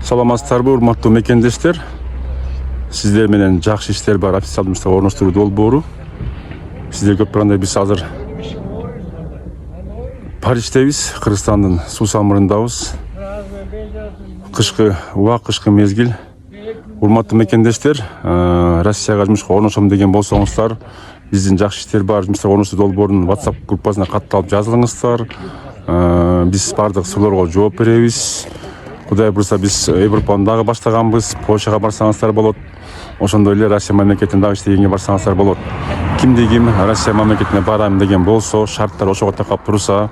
Саламатсыздарбы, урматтуу мекендештер. Сиздер менен жакшы иштер бар официалдуу жұмыстар орноштуруу долбоору. Сиздер көп барганда биз азыр Париждебиз, Кыргызстандын суу самырындабыз. Кышкы убак, кышкы мезгил. Урматтуу мекендештер, Россияга жумушка орношом деген болсоңуздар, биздин жакшы иштер бар жұмыстар орноштуруу долбоорунун WhatsApp группасына катталып жазылыңыздар. Биз бардык суроолорго жооп беребиз. Кудай бурса биз Европаны дагы баштаганбыз. Польшага барсаңыздар болот. Ошондой эле Россия мамлекетине дагы иштегенге барсаңыздар болот. Кимде ким Россия мамлекетине барам деген болсо, шарттар ошого такап турса,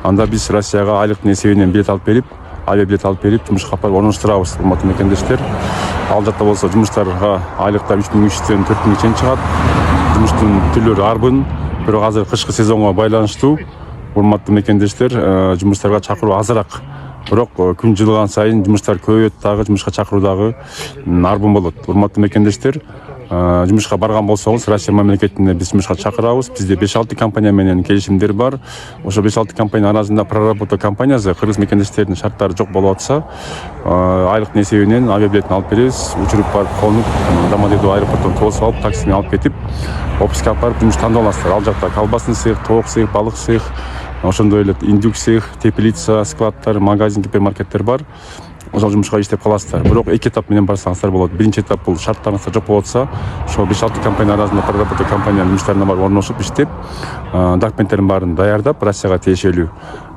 анда биз Россияга айлыктын эсебинен билет алып берип, авиабилет алып берип, жумушка апарып орноштурабыз, урматтуу мекендештер. Ал жакта болсо жумуштарга айлыктар 3300-дөн 4000 чейин чыгат. Жумуштун түрлөрү арбын, бирок азыр кышкы сезонго байланыштуу урматтуу мекендештер, жумуштарга чакыруу азыраак. Бирок күн жылган сайын жумуштар көбөйөт, дагы жумушка чакыруу дагы арбын болот. Урматтуу мекендештер, жумушка барган болсоңуз, Россия мамлекетине биз жумушка чакырабыз. Бизде 5-6 компания менен келишимдер бар. Ошо 5-6 компания арасында проработка компаниясы кыргыз мекендештердин шарттары жок болуп атса, айлыктын эсебинен авиабилетин алып беребиз. Учуруп барып конуп, Домодедово аэропортунан тосуп алып, такси менен алып кетип, офиска апарып жумуш тандап аласыздар. Ал жакта колбасный цех, тоок цех, балык цех, ошондой эле индюк цех, теплица, складтар, магазин, гипермаркеттер бар. Ошол жумушка иштеп каласыздар. Бирок эки этап менен барсаңыздар болот. Биринчи этап бул шарттарыңыздар жок болуп атса, ошо 5-6 компания арасында проработка компаниянын жумуштарына барып орношуп иштеп, документтерин баарын даярдап, Россияга тиешелүү.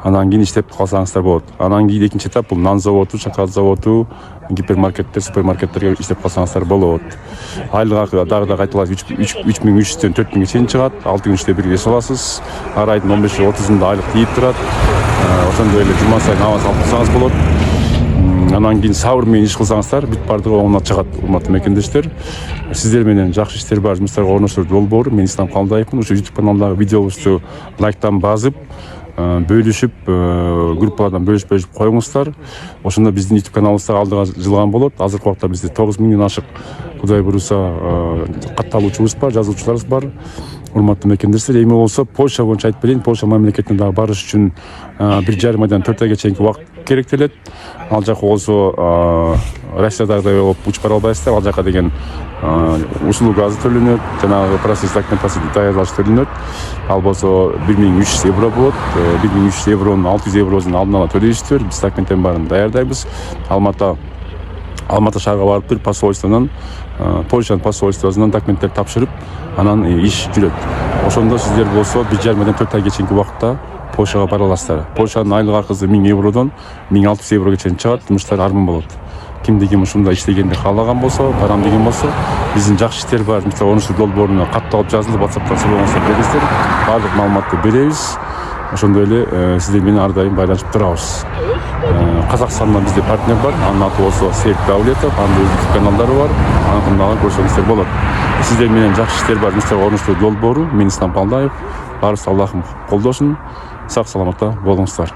Анан кийин иштеп калсаңыздар болот. Анан кийин экинчи этап бул нан заводу, шоколад заводу, гипермаркеттер, супермаркеттерге иштеп калсаңыздар болот. Айлык акы дагы кайталап 3300-дөн 4000 чейин чыгат. 6 күн иштеп бир эс аласыз. Ар айдын 15-30-ында айлык тийип турат. Ошондой эле жума сайын аванс алып турсаңыз болот. Анан кийин сабыр менен иш кылсаңыздар, бүт бардыгы оңуна чыгат, урматтуу мекендештер. Сиздер менен жакшы иштер бар жумуштарга орноштуруу долбоору. Мен Ислам Калдаевмин. Ушу YouTube каналдагы видеобузду лайктан басып, бөлүшүп, группалардан бөлүшүп коюңуздар. Ошондо биздин YouTube каналыбызда алдыга жылган болот. Азыркы убакта бизде 9000ден ашык, Кудай буюрса, катталуучубуз бар, жазуучуларыбыз бар. Урматтуу мекендештер, эми болсо Польша боюнча айтып берейин. Польша мамлекетине дагы барыш үчүн 1,5 айдан 4 айга чейинки убакыт керектелет. Ал жака болсо Россиядагыдай болуп учуп бара албайсыздар. Ал жака деген услуга азы төлөнөт, жанагы процесс документацияны даярдаш төлөнөт. Ал болсо 1300 евро болот. 1300 евронун 600 евросун алдын ала төлөйсүздөр. Биз документтерин баарын даярдайбыз. Алматы шаарга барып туруп посольстводон, Польшанын посольствосунан документтер тапшырып, анан иш жүрөт. Ошондо сиздер болсо 1,5 айдан 4 айга чейинки убакытта Польшага бара аласыздар. Польшанын айлык акысы 1000 евродон 1600 еврого чейин чыгат, жумуштар арбын болот. Кимде ким ушунда иштегенди каалаган болсо, барам деген болсо, биздин жакшы иштер бар жумуштар орноштуруу долбооруна катталып жазылып, WhatsApp'тан суроолоңуздар бересиздер. Баардык маалыматты беребиз. Ошондой эле сиздер менен ар дайым байланышып турабыз. Казакстандан бизде партнер бар. Анын аты болсо Серик Давлетов, анын YouTube каналдары бар. Аныкын дагы көрсөңүздөр болот. Сиздер менен жакшы иштер бар жумуштар орноштуруу долбоору. Мен Ислам Калдаев. Барыбыз Аллахым колдосун. Сак саламатта болуңуздар.